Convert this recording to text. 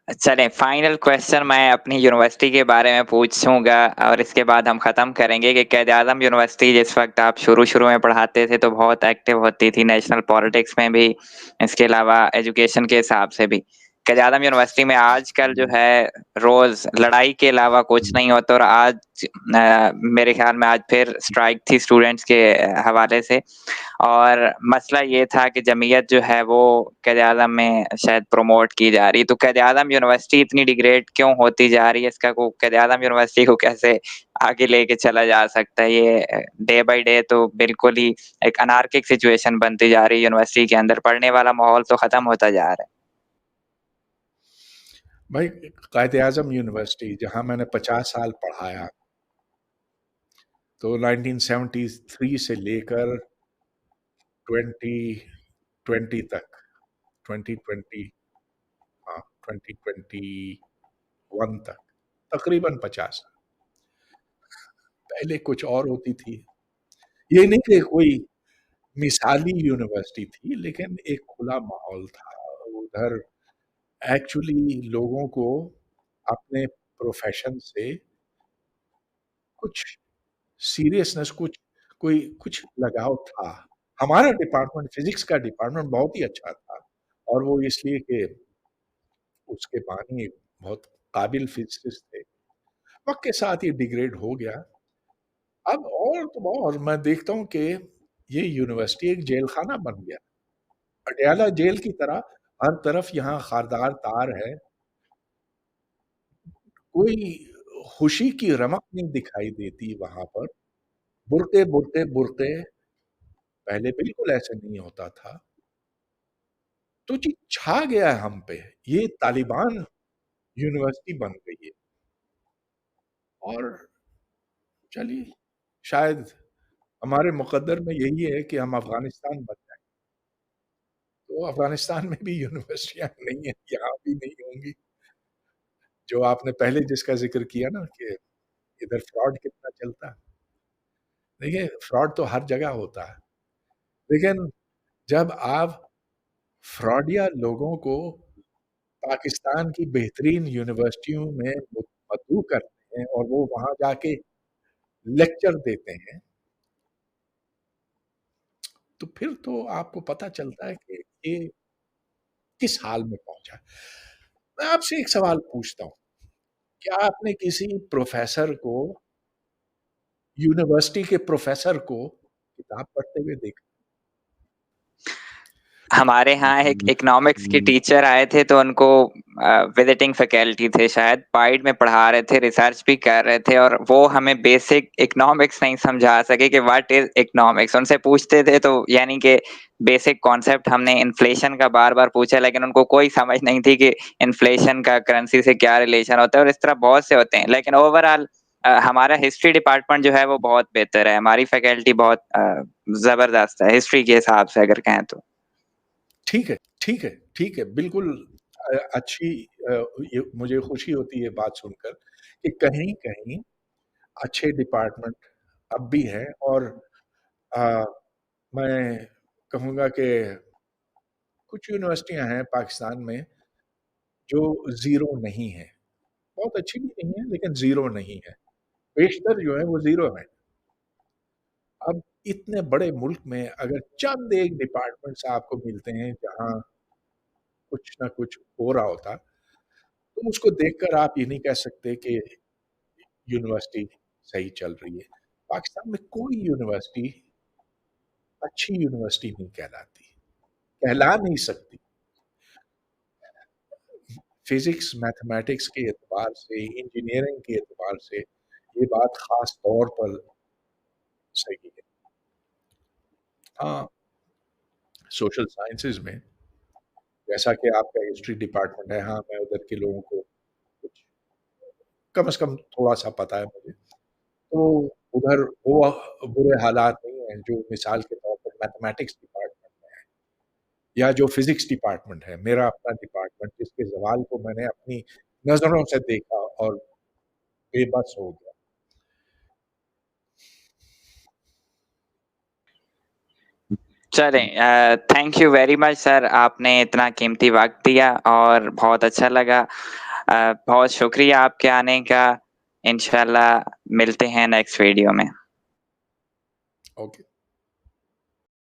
चलें final question मैं अपनी यूनिवर्सिटी के बारे में पूछूँगा और इसके बाद हम ख़त्म करेंगे कि क़ायद-ए-आज़म यूनिवर्सिटी जिस वक़्त आप शुरू-शुरू में पढ़ाते थे तो बहुत एक्टिव होती थी नेशनल पॉलिटिक्स में भी, इसके अलावा एजुकेशन के हिसाब से भी। क़ायद-ए-आज़म यूनिवर्सिटी में आजकल जो है रोज़ लड़ाई के अलावा कुछ नहीं होता और आज मेरे ख़्याल में आज फिर स्ट्राइक थी स्टूडेंट्स के हवाले से और मसला ये था कि जमीयत जो है वो क़ायद-ए-आज़म में शायद प्रमोट की जा रही है। तो क़ायद-ए-आज़म यूनिवर्सिटी इतनी डिग्रेड क्यों होती जा रही है? इसका को क़ायद-ए-आज़म यूनिवर्सिटी को कैसे आगे लेके चला जा सकता है? ये डे बाय डे तो बिल्कुल ही एक अनार्किक सिचुएशन बनती जा रही है यूनिवर्सिटी के अंदर, पढ़ने वाला माहौल तो ख़त्म होता जा रहा है। भाई क़ायद-ए-आज़म यूनिवर्सिटी जहाँ मैंने 50 साल पढ़ाया, तो 1973 से लेकर 2020 तक 2020 हाँ, 2021 तक तकरीबन 50 साल। पहले कुछ और होती थी। ये नहीं कि कोई मिसाली यूनिवर्सिटी थी, लेकिन एक खुला माहौल था। उधर एक्चुअली लोगों को अपने प्रोफ़ेशन से कुछ सीरियसनेस कुछ लगाव था। हमारा डिपार्टमेंट फिज़िक्स का डिपार्टमेंट बहुत ही अच्छा था और वो इसलिए कि उसके बानी बहुत काबिल फिज़िसिस्ट थे। वक़्त के साथ ये डिग्रेड हो गया। अब और तो और मैं देखता हूँ कि ये यूनिवर्सिटी एक जेलखाना बन गया। पटियाला जेल की तरह हर तरफ यहाँ खारदार तार है। कोई खुशी की रमक नहीं दिखाई देती वहाँ पर। बुरके पहले बिल्कुल ऐसे नहीं होता था। तो जी छा गया है हम पे। ये तालिबान यूनिवर्सिटी बन गई है। और चलिए, शायद हमारे मुक़द्दर में यही है कि हम अफ़गानिस्तान बन जाएँ। तो अफ़गानिस्तान में भी यूनिवर्सिटियाँ नहीं हैं, यहाँ भी नहीं होंगी। जो आपने पहले जिसका ज़िक्र किया ना कि इधर फ्रॉड कितना चलता है। देखिए, फ्रॉड तो हर जगह होता है। लेकिन जब आप फ्रॉडिया लोगों को पाकिस्तान की बेहतरीन यूनिवर्सिटियों में मदऊ करते हैं और वो वहाँ जाके लेक्चर देते हैं, तो फिर तो आपको पता चलता है कि ये किस हाल में पहुँचा है। मैं आपसे एक सवाल पूछता हूँ, क्या आपने किसी प्रोफ़ेसर को यूनिवर्सिटी के प्रोफ़ेसर को किताब पढ़ते हुए देखा? हमारे यहाँ एक इकोनॉमिक्स के टीचर आए थे तो उनको विज़िटिंग फैकल्टी थे शायद, पाइड में पढ़ा रहे थे, रिसर्च भी कर रहे थे और वो हमें बेसिक इकोनॉमिक्स नहीं समझा सके कि व्हाट इज़ इकोनॉमिक्स। उनसे पूछते थे तो यानी कि बेसिक कॉन्सेप्ट हमने इन्फ्लेशन का बार-बार पूछा लेकिन उनको कोई समझ नहीं थी कि इन्फ्लेशन का करेंसी से क्या रिलेशन होता है और इस तरह बहुत से होते हैं। लेकिन ओवरऑल हमारा हिस्ट्री डिपार्टमेंट जो है वो बहुत बेहतर है, हमारी फैकल्टी बहुत ज़बरदस्त है हिस्ट्री के हिसाब से अगर कहें तो। ठीक है, ठीक है, ठीक है। बिल्कुल अच्छी ये मुझे खुशी होती है बात सुनकर कि कहीं-कहीं अच्छे डिपार्टमेंट अब भी हैं और अ, मैं कहूँगा कि कुछ यूनिवर्सिटियाँ हैं पाकिस्तान में जो ज़ीरो नहीं हैं। बहुत अच्छी भी नहीं है लेकिन ज़ीरो नहीं है। बेशतर जो है वो ज़ीरो है। अब इतने बड़े मुल्क में अगर चंद एक डिपार्टमेंट्स आपको मिलते हैं जहाँ कुछ ना कुछ हो रहा होता, तो उसको देखकर आप ये नहीं कह सकते कि यूनिवर्सिटी सही चल रही है। पाकिस्तान में कोई यूनिवर्सिटी अच्छी यूनिवर्सिटी नहीं कहलाती, कहला नहीं सकती। फिज़िक्स, मैथमेटिक्स के एतबार से, इंजीनियरिंग के एतबार से ये बात ख़ास तौर पर सही है। हाँ, सोशल साइंसेज़ में जैसा कि आपका हिस्ट्री डिपार्टमेंट है, हाँ, मैं उधर के लोगों को कुछ कम से कम थोड़ा-सा पता है मुझे। तो उधर वो बुरे हालात नहीं हैं जो मिसाल के तौर पर मैथमेटिक्स डिपार्टमेंट में है या जो फिज़िक्स डिपार्टमेंट है, मेरा अपना डिपार्टमेंट जिसके ज़वाल को मैंने अपनी नज़रों से देखा और बेबस हो गया। चलें thank you very much sir, आपने इतना कीमती वक़्त दिया और बहुत अच्छा लगा। बहुत शुक्रिया आपके आने का। इंशाल्लाह मिलते हैं नेक्स्ट वीडियो में। ओके।